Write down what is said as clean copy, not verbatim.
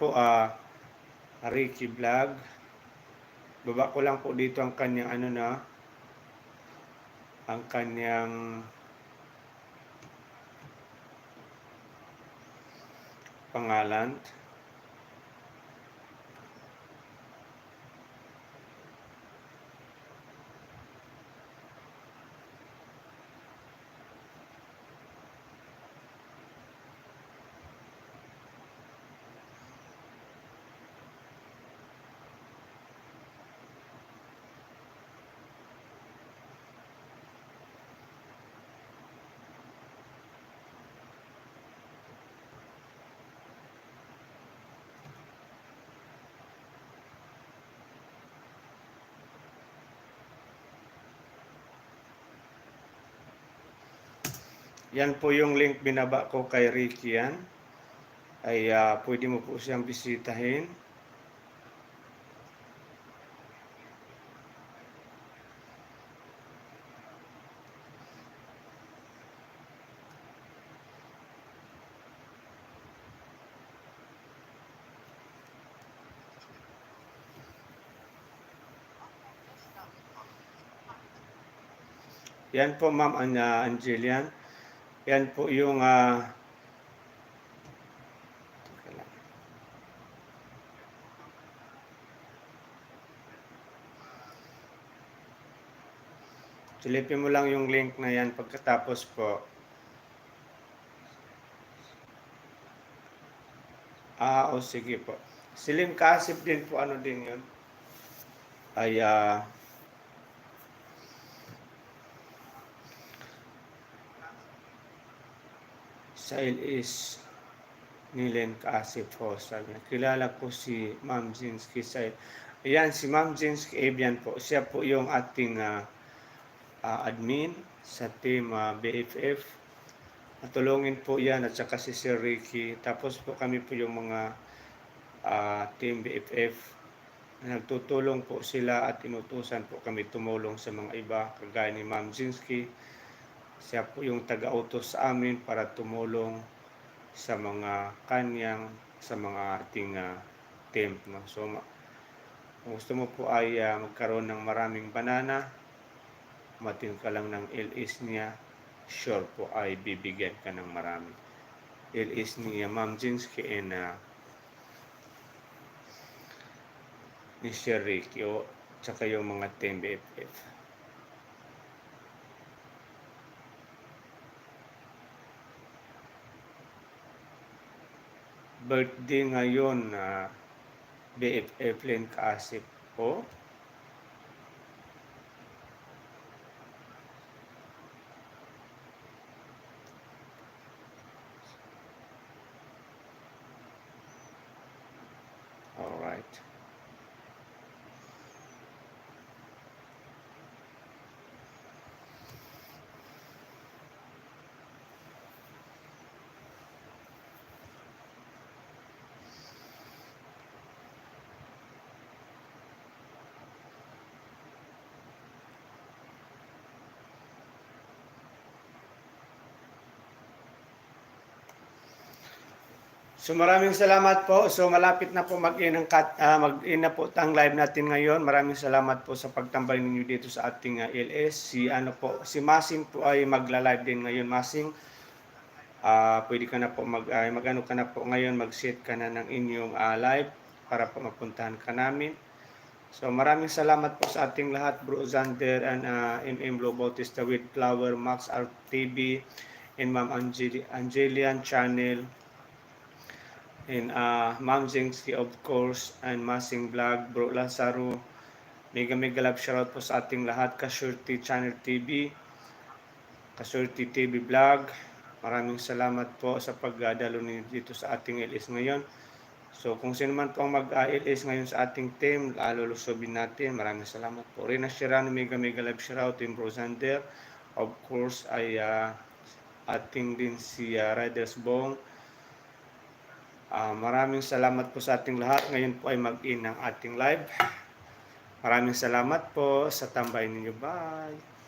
po, Ricky Vlog. Baba ko lang po dito ang kanyang ang kanyang pangalan. Yan po yung link binaba ko kay Ricky yan. Ay pwede mo po siyang bisitahin. Yan po Ma'am Angelian. Yan po yung silipin mo lang yung link na yan pagkatapos po. O sige po. Slim Kasip din po, ano din yun. Ay Sail is Nilen Kasip po. Sabi niya, kilala ko si Ma'am Jinsky Sail. Ayan, si Ma'am Jinsky Ebian po. Siya po yung ating admin sa team BFF. Natulungin po yan at saka si Sir Ricky. Tapos po kami po yung mga team BFF. Nagtutulong po sila at inutusan po kami tumulong sa mga iba kagaya ni Ma'am Jinsky. Siya po yung taga-utos sa amin para tumulong sa mga sa mga ating team. No? So, kung gusto mo po ay magkaroon ng maraming banana, matin ka lang ng LS niya, sure po ay bibigyan ka ng marami. LS niya Ma'am Jinsky and ni Sir Ricky o tsaka yung mga team BFF. Birthday ngayon na BFF Len Kasip po. Alright. So maraming salamat po. So malapit na po mag-in na po ang live natin ngayon. Maraming salamat po sa pagtambay ninyo dito sa ating LS. Si Masing po ay magla-live din ngayon. Masing, pwede ka na po mag-ano ka na po ngayon, mag-set ka na ng inyong live para po mapuntahan ka namin. So maraming salamat po sa ating lahat, Bro Zander and MM Blue Bautista with Flower, Max RTV, and Ma'am Angelian Channel, and Ma'am Jinsky of course, and Masing Vlog, Bro Lazaro. Mega love shoutout po sa ating lahat, Kasurti Channel TV, Kasurti TV Vlog. Maraming salamat po sa pagdalo ninyo dito sa ating LS ngayon. So kung sino man po ang mag-LS ngayon sa ating team, lulusobin natin. Maraming salamat po. Rina Shirano, mega love shoutout, Team Bro Zander. Of course ay ating din si Riders Bong. Maraming salamat po sa ating lahat. Ngayon po ay mag-in ng ating live. Maraming salamat po sa tambay ninyo. Bye!